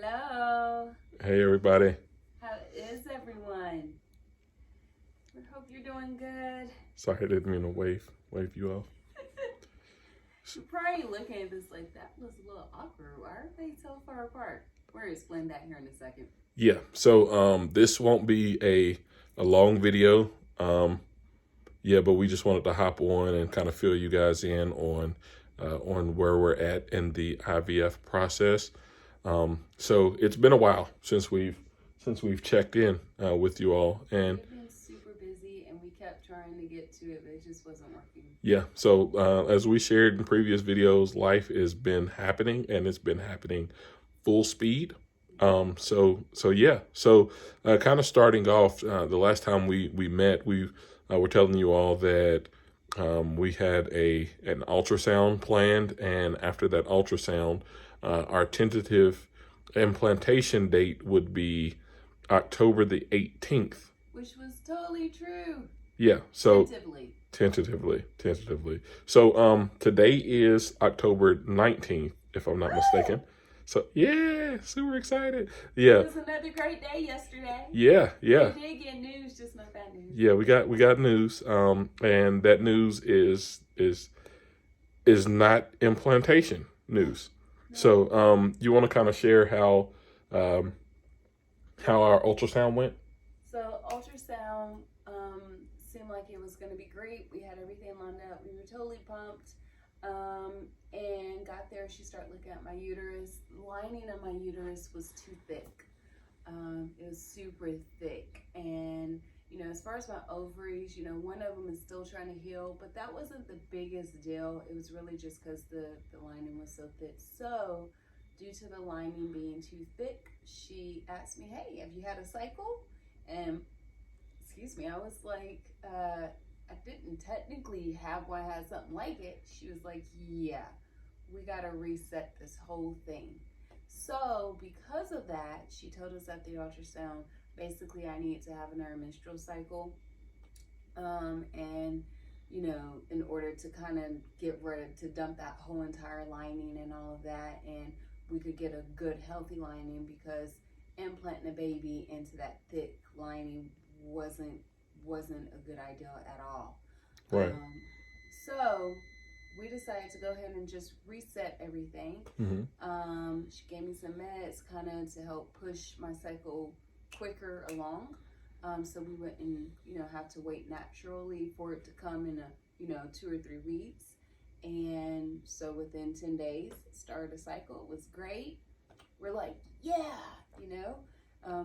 Hello. Hey everybody. How is everyone? We hope you're doing good. Sorry, I didn't mean to wave you off. You're probably looking at this like that was a little awkward. Why are they so far apart? We're gonna explain that here in a second. Yeah, so this won't be a long video. But we just wanted to hop on and kind of fill you guys in on where we're at in the IVF process. So it's been a while since we've checked in with you all, and We've been super busy and we kept trying to get to it, but it just wasn't working. yeah, so as we shared in previous videos, life has been happening, and it's been happening full speed. So kind of starting off, the last time we met, we were telling you all that we had an ultrasound planned, and after that ultrasound, our tentative implantation date would be October the 18th. Which was totally true. Yeah, so Tentatively. Tentatively. So today is October 19th, if I'm not mistaken. So yeah, super excited. Yeah. It was another great day yesterday. Yeah. We did get news, just not bad news. Yeah, we got news. And that news is not implantation news. No. So you want to kind of share how our ultrasound went? So ultrasound seemed like it was going to be great. We had everything lined up. We were totally pumped. And got there, she started looking at my uterus. The lining of my uterus was too thick. It was super thick. And, as far as my ovaries, one of them is still trying to heal, but that wasn't the biggest deal. It was really just because the lining was so thick. So, due to the lining being too thick, she asked me, hey, have you had a cycle? And, I was like, I didn't technically have one. I had something like it. She was like, yeah, we got to reset this whole thing. So because of that, she told us at the ultrasound, basically I needed to have another menstrual cycle. And, in order to kind of get ready to dump that whole entire lining and all of that. And we could get a good healthy lining, because implanting a baby into that thick lining wasn't a good idea at all. Right. So we decided to go ahead and just reset everything. Mm-hmm. She gave me some meds kind of to help push my cycle quicker along. So we wouldn't, have to wait naturally for it to come in 2 or 3 weeks. And so within 10 days, started a cycle. It was great. We're like, yeah,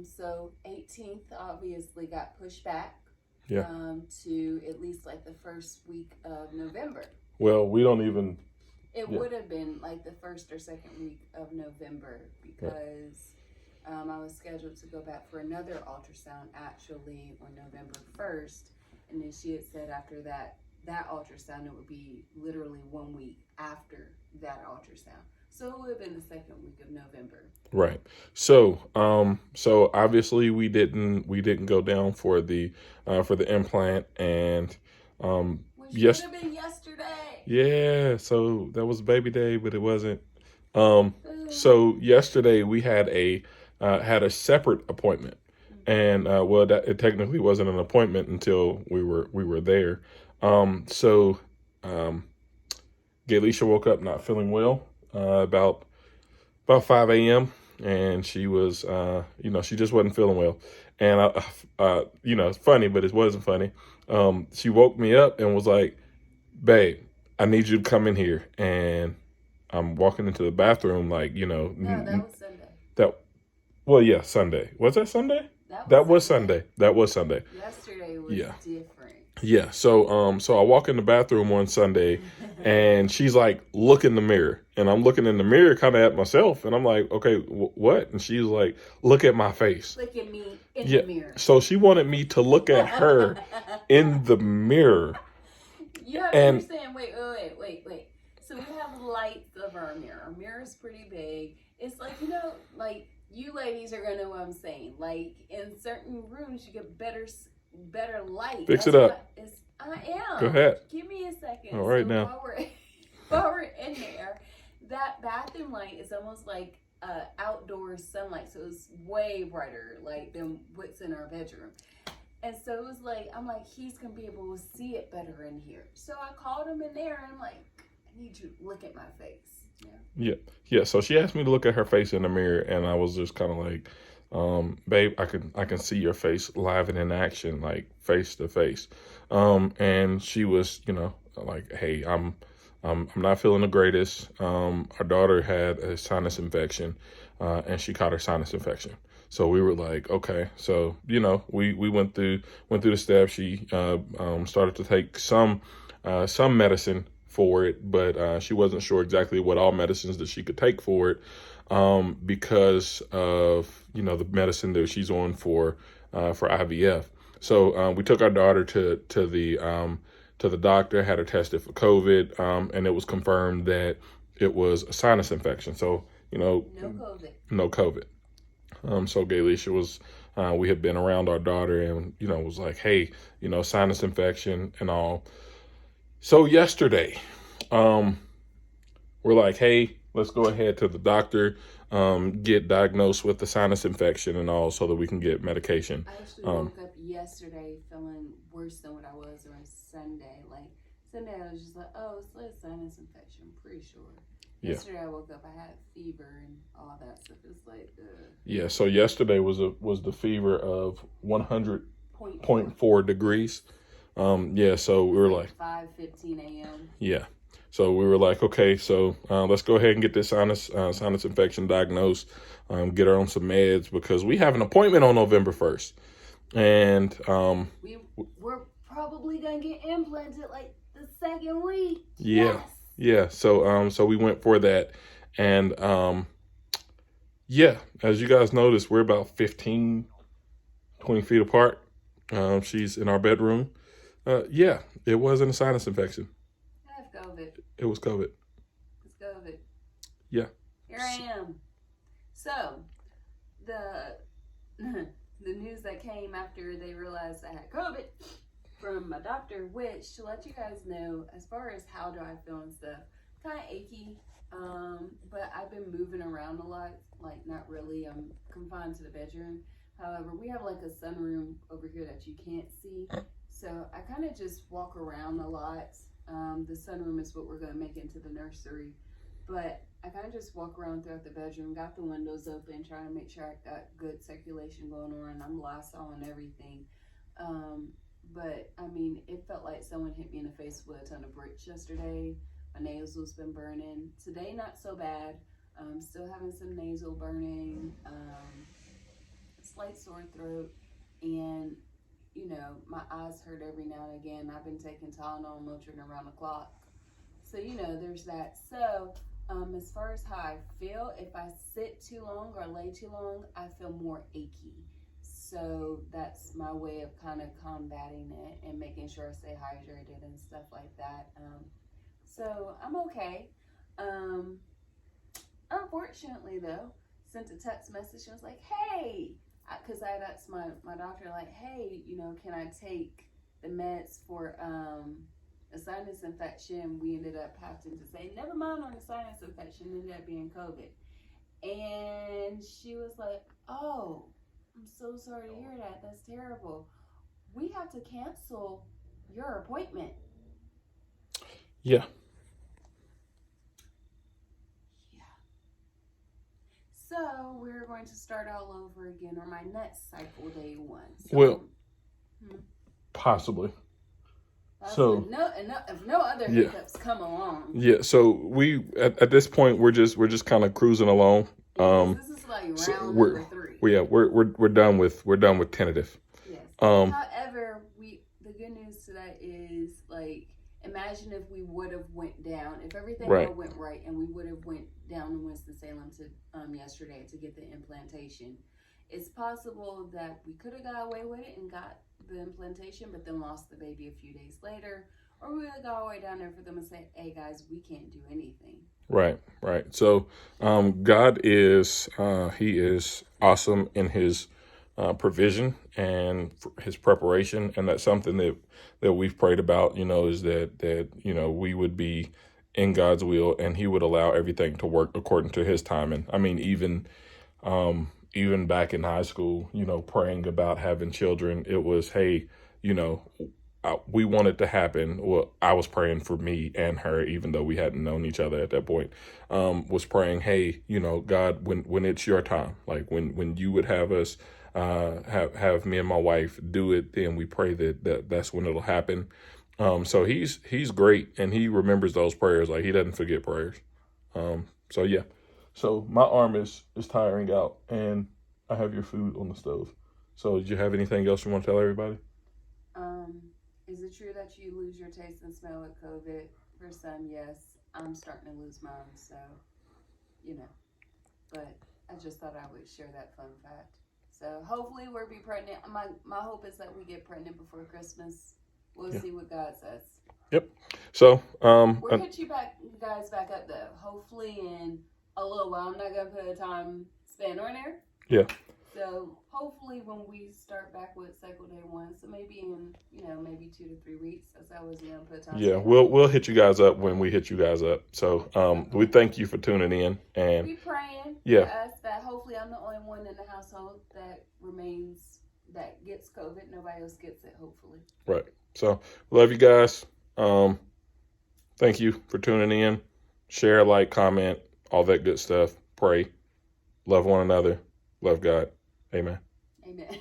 so 18th obviously got pushed back. Yeah. To at least like the first week of November. Well, we don't even. It would have been like the first or second week of November, because I was scheduled to go back for another ultrasound actually on November 1st. And then she had said after that ultrasound, it would be literally 1 week after that ultrasound. So it would have been the second week of November. Right. So obviously we didn't go down for the implant, and which should have been yesterday. Yeah. So that was baby day, but it wasn't. So yesterday we had a separate appointment, and it technically wasn't an appointment until we were there. So Galisha woke up not feeling well. About 5 a.m. and she was, she just wasn't feeling well. And, it's funny, but it wasn't funny. She woke me up and was like, babe, I need you to come in here. And I'm walking into the bathroom like, No, that was Sunday. Sunday. Was that Sunday? That was Sunday. Yesterday was different. Yeah. So I walk in the bathroom one Sunday, and she's like, look in the mirror. And I'm looking in the mirror kind of at myself. And I'm like, okay, what? And she's like, look at my face. Look at me in the mirror. So she wanted me to look at her in the mirror. You have to understand. Wait. So we have lights of our mirror. Our mirror is pretty big. It's like, like you ladies are going to know what I'm saying. Like in certain rooms, you get better light. Fix it up. I am. Go ahead. Give me a second. All right, now. While we're in there, that bathroom light is almost like outdoor sunlight, so it was way brighter like than what's in our bedroom. And so it was like, I'm like, he's gonna be able to see it better in here. So I called him in there and I'm like, I need you to look at my face. Yeah. So she asked me to look at her face in the mirror, and I was just kind of like, babe, I can see your face live and in action, like face to face. And she was, like, hey, I'm not feeling the greatest. Our daughter had a sinus infection, and she caught her sinus infection. So we were like, okay. So, we went through the steps. She started to take some medicine for it, but she wasn't sure exactly what all medicines that she could take for it, because of the medicine that she's on for IVF. So we took our daughter to the doctor, had her tested for COVID, and it was confirmed that it was a sinus infection. So no COVID. So Gaylisha was, we had been around our daughter, and was like, hey, sinus infection and all. So yesterday, we're like, hey, let's go ahead to the doctor, get diagnosed with the sinus infection and all, so that we can get medication. I actually woke up yesterday feeling worse than what I was on Sunday. Like Sunday, I was just like, oh, it's like a sinus infection, I'm pretty sure. Yesterday I woke up, I had fever and all that stuff. It's like, yeah. So yesterday was the fever of 100.4 degrees. So we were like 5:15 a.m. Yeah. So we were like, okay, so let's go ahead and get this sinus infection diagnosed, get her on some meds, because we have an appointment on November 1st. And we're probably going to get implanted like the second week. Yeah. Yes. Yeah. So we went for that. And as you guys noticed, we're about 15, 20 feet apart. She's in our bedroom. It wasn't a sinus infection. I have COVID. It was COVID. It's COVID. Yeah. Here I am. So, the news that came after they realized I had COVID from my doctor, which, to let you guys know, as far as how do I feel and stuff, kind of achy, but I've been moving around a lot, like not really, I'm confined to the bedroom. However, we have like a sunroom over here that you can't see, so I kind of just walk around a lot. The sunroom is what we're going to make into the nursery, but I kind of just walk around throughout the bedroom, got the windows open, trying to make sure I got good circulation going on. I'm Lysol and everything. But I mean, it felt like someone hit me in the face with a ton of bricks yesterday. My nails was been burning. Today, not so bad. Still having some nasal burning, slight sore throat, and my eyes hurt every now and again. I've been taking Tylenol and Motrin around the clock. So, there's that. So, as far as how I feel, if I sit too long or lay too long, I feel more achy. So that's my way of kind of combating it and making sure I stay hydrated and stuff like that. So I'm okay. Unfortunately, though, sent a text message and was like, hey, because I had asked my doctor, like, hey, can I take the meds for a sinus infection? We ended up having to say, never mind on the sinus infection, ended up being COVID. And she was like, oh, I'm so sorry to hear that. That's terrible. We have to cancel your appointment. Yeah. So we're going to start all over again on my next cycle, day 1. So, well, possibly. So if no other hiccups come along. Yeah. So we at this point we're just kind of cruising along. This is like round number 3. We're done with tentative. Yes. However, the good news to that is, like, imagine if we would have went down, if everything went right, and we would have went down to Winston-Salem to yesterday to get the implantation. It's possible that we could have got away with it and got the implantation, but then lost the baby a few days later, or we would have got all the way down there for them and say, hey guys, we can't do anything. Right. So God is he is awesome in his provision and his preparation, and that's something that we've prayed about, is that we would be in God's will, and he would allow everything to work according to his timing. I mean, even back in high school, praying about having children, it was, hey, we want it to happen. Well, I was praying for me and her, even though we hadn't known each other at that point, was praying, hey, God, when it's your time, like when you would have us, have me and my wife do it, then we pray that's when it'll happen. So he's great, and he remembers those prayers. Like, he doesn't forget prayers. So yeah. So my arm is tiring out, and I have your food on the stove. So did you have anything else you want to tell everybody? Is it true that you lose your taste and smell with COVID? For some, yes. I'm starting to lose mine, so, But I just thought I would share that fun fact. So hopefully we'll be pregnant. My hope is that we get pregnant before Christmas. We'll see what God says. Yep. So we'll hit you guys back up though. Hopefully in a little while. I'm not gonna put a time span on there. Yeah. So hopefully when we start back with cycle day 1, so maybe in maybe 2 to 3 weeks. As I was gonna put a time. Yeah, we'll hit you guys up when we hit you guys up. So we thank you for tuning in, and be praying for us that hopefully I'm the only one in the household that gets COVID. Nobody else gets it. Hopefully. Right. So, love you guys. Thank you for tuning in. Share, like, comment, all that good stuff. Pray. Love one another. Love God. Amen. Amen.